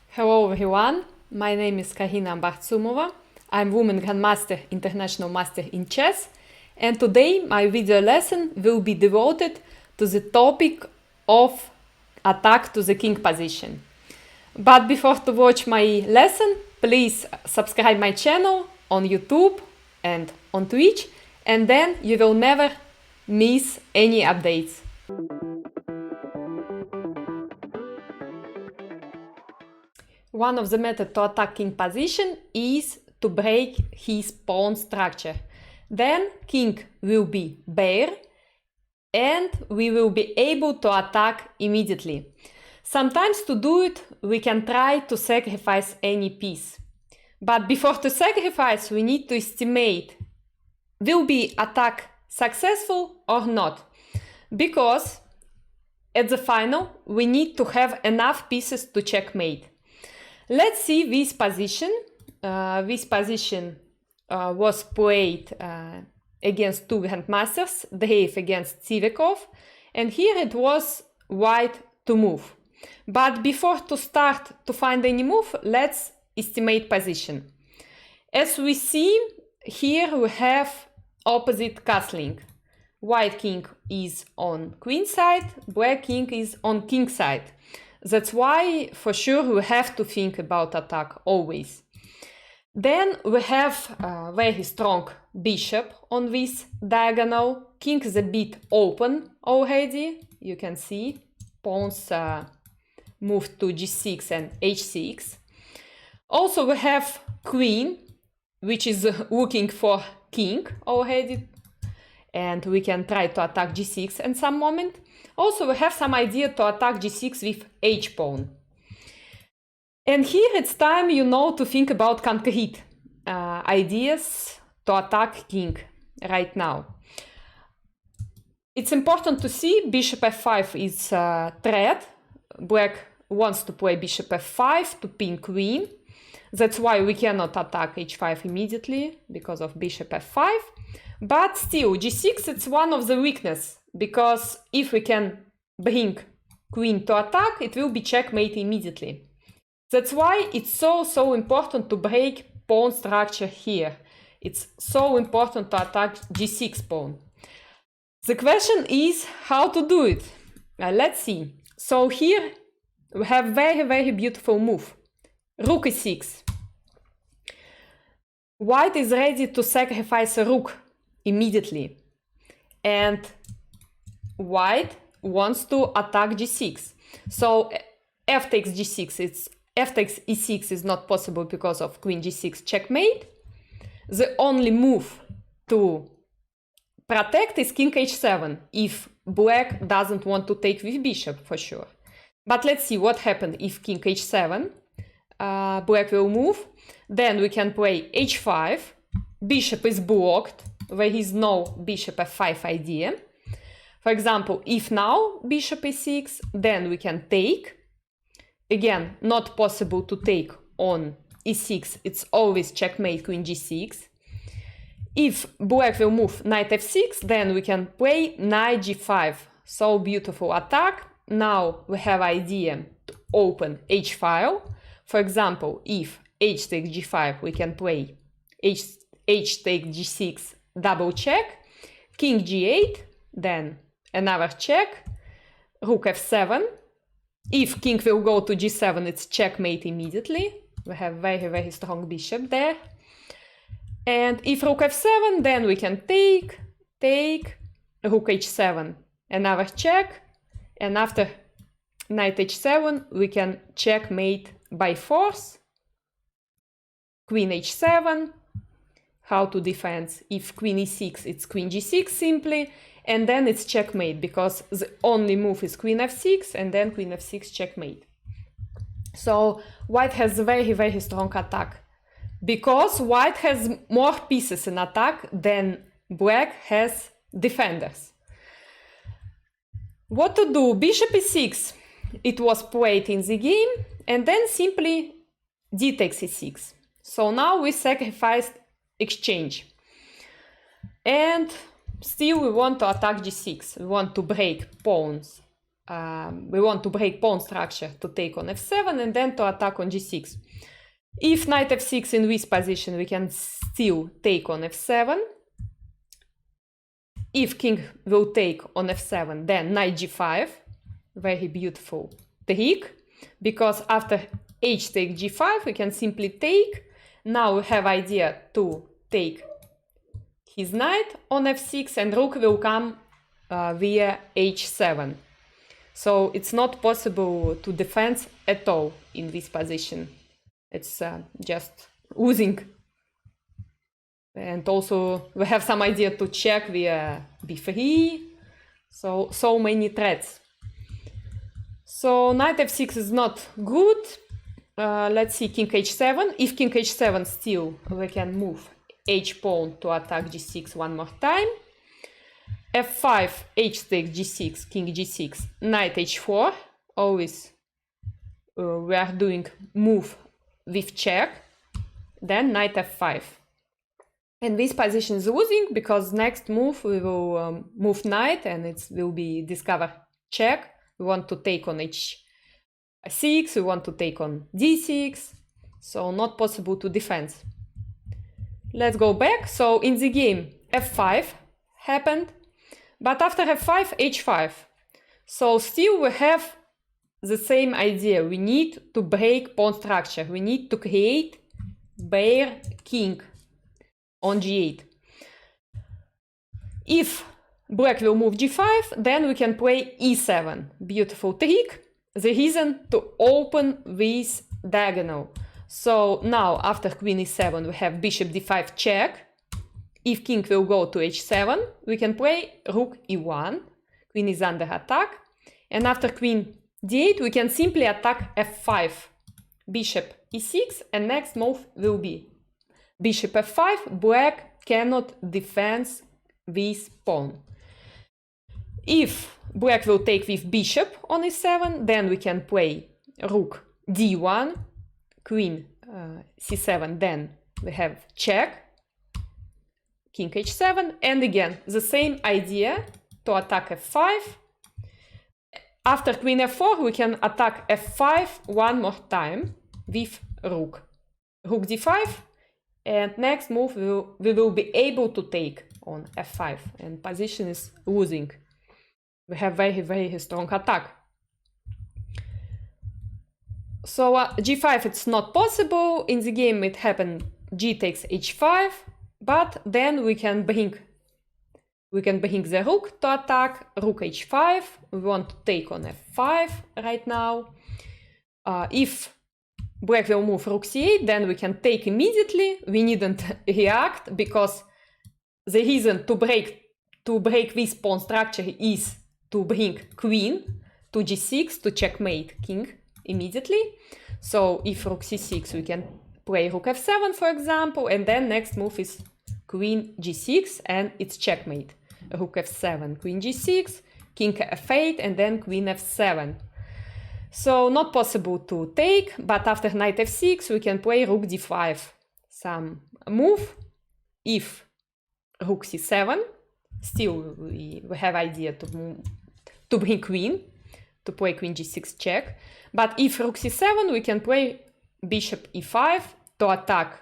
Hello everyone, my name is Karina Bartsumova. I'm Women Grandmaster, International Master in Chess, and today my video lesson will be devoted to the topic of attack to the king position. But before to watch my lesson, please subscribe my channel on YouTube and on Twitch, and then you will never miss any updates. One of the methods to attack king position is to break his pawn structure. Then king will be bare and we will be able to attack immediately. Sometimes to do it, we can try to sacrifice any piece. But before to sacrifice, we need to estimate will be attack successful or not. Because at the final, we need to have enough pieces to checkmate. Let's see this position. This position was played against two grandmasters, Dreyev against Tsivikov, and here it was white to move. But before to start to find any move, let's estimate position. As we see, here we have opposite castling. White king is on queen side, black king is on king side. That's why, for sure, we have to think about attack always. Then we have a very strong bishop on this diagonal. King is a bit open already. You can see pawns moved to g6 and h6. Also, we have queen, which is looking for king already. And we can try to attack g6 in some moment. Also, we have some idea to attack g6 with h-pawn. And here it's time, to think about concrete ideas to attack king right now. It's important to see bishop f5 is a threat. Black wants to play bishop f5 to pin queen. That's why we cannot attack h5 immediately because of bishop f5. But still, g6 it's one of the weaknesses, because if we can bring queen to attack, it will be checkmate immediately. That's why it's so important to break pawn structure here. It's so important to attack g6 pawn. The question is how to do it. Let's see. So here we have very beautiful move. Rook e6. White is ready to sacrifice a rook immediately, and white wants to attack g6. So f takes g6, f takes e6 is not possible because of queen g6 checkmate. The only move to protect is king h7 if black doesn't want to take with bishop, for sure. But let's see what happened if king h7. Black will move. Then we can play h5. Bishop is blocked. There is no bishop f5 idea. For example, if now bishop e6, then we can take. Again, not possible to take on e6. It's always checkmate queen g6. If black will move knight f6, then we can play knight g5. So beautiful attack. Now we have idea to open h file. For example, if h takes g5, we can play h takes g6, double check, king g8, then another check, rook f7. If king will go to g7, it's checkmate immediately. We have very strong bishop there. And if rook f7, then we can take, rook h7, another check, and after knight h7, we can checkmate by force, queen h7. How to defend? If queen e6, it's queen g6 simply, and then it's checkmate because the only move is queen f6 and then queen f6 checkmate. So white has a very strong attack because white has more pieces in attack than black has defenders. What to do? Bishop e6. It was played in the game, and then simply d takes e6. So now we sacrificed exchange. And still we want to attack g6. We want to break pawns. We want to break pawn structure to take on f7 and then to attack on g6. If knight f6 in this position, we can still take on f7. If king will take on f7, then knight g5. Very beautiful trick, because after h takes g5, we can simply take. Now we have idea to take his knight on f6 and rook will come via h7. So it's not possible to defend at all in this position. It's just losing. And also we have some idea to check via b3. So many threats. So knight f6 is not good. Let's see king h7. If king h7 still, we can move h pawn to attack g6 one more time. f5, h takes g6, king g6, knight h4. Always we are doing move with check. Then knight f5. And this position is losing because next move we will move knight and it will be discover check. We want to take on h6, we want to take on d6. So not possible to defend. Let's go back. So in the game f5 happened, but after f5, h5. So still we have the same idea. We need to break pawn structure. We need to create bare king on g8. If black will move g5, then we can play e7. Beautiful trick. The reason to open this diagonal. So now after queen e7 we have bishop d5 check. If king will go to h7, we can play rook e1. Queen is under attack. And after queen d8 we can simply attack f5. Bishop e6 and next move will be bishop f5. Black cannot defend this pawn. If black will take with bishop on e7, then we can play rook d1, queen c7, then we have check, king h7, and again the same idea to attack f5. After queen f4 we can attack f5 one more time with rook d5, and next move we will be able to take on f5 and position is losing. We have very strong attack. So g5 it's not possible. In the game it happened g takes h5, but then we can bring the rook to attack, rook h5. We want to take on f5 right now. If black will move rook c8, then we can take immediately. We needn't react because the reason to break this pawn structure is to bring queen to g6 to checkmate king immediately. So if rook c6 we can play rook f7 for example, and then next move is queen g6 and it's checkmate. Rook f7, queen g6, king f8 and then queen f7. So not possible to take, but after knight f6 we can play rook d5. Some move. If rook c7, still we have idea to bring queen, to play queen g6 check. But if rook c7, we can play bishop e5 to attack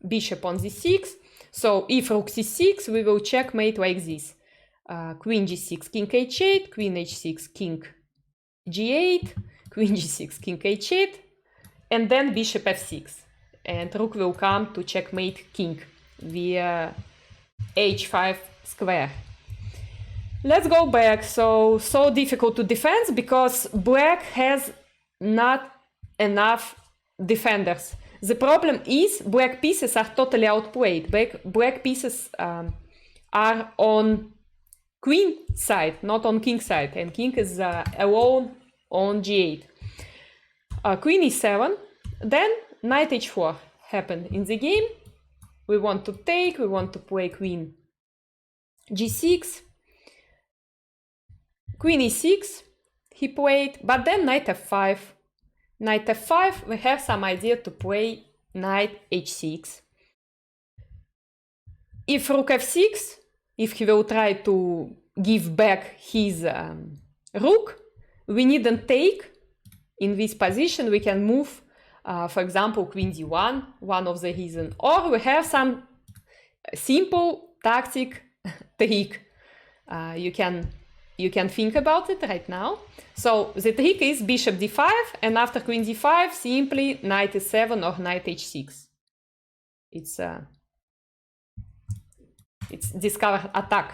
bishop on z6. So if rook c6, we will checkmate like this. Queen g6, king h8, queen h6, king g8, queen g6, king h8, and then bishop f6. And rook will come to checkmate king via h5 square. Let's go back. So difficult to defend because black has not enough defenders. The problem is black pieces are totally outplayed. Black pieces are on queen side, not on king side, and king is alone on g8. Queen e7, then knight h4 happened in the game. We want to take, we want to play queen g6, queen e6 he played, but then knight f5. Knight f5, we have some idea to play knight h6. If rook f6, if he will try to give back his rook, we needn't take in this position. We can move, for example, queen d1, one of the reasons. Or we have some simple tactic trick. You can think about it right now. So the trick is bishop d5, and after queen d5, simply knight e7 or knight h6. It's discovered attack.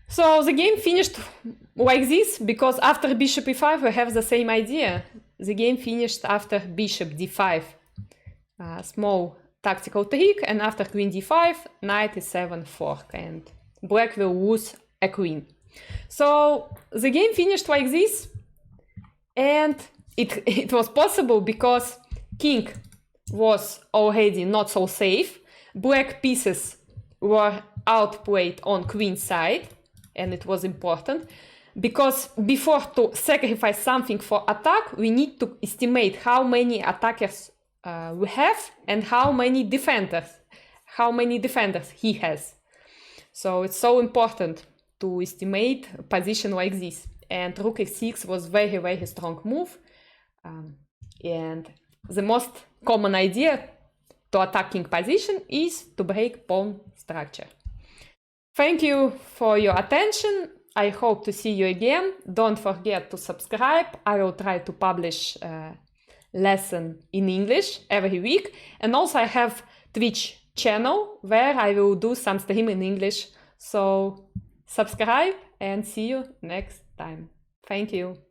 So the game finished like this, because after bishop e5 we have the same idea. The game finished after bishop d5, small tactical trick, and after queen d5, knight e7 fork, and black will lose a queen. So the game finished like this, and it was possible because king was already not so safe. Black pieces were outplayed on queen side, and it was important because before to sacrifice something for attack, we need to estimate how many attackers we have and how many defenders he has. So it's so important to estimate a position like this. And rook f6 was very, very strong move. And the most common idea to attacking position is to break pawn structure. Thank you for your attention. I hope to see you again. Don't forget to subscribe. I will try to publish a lesson in English every week. And also I have Twitch channel where I will do some stream in English. So subscribe and see you next time. Thank you.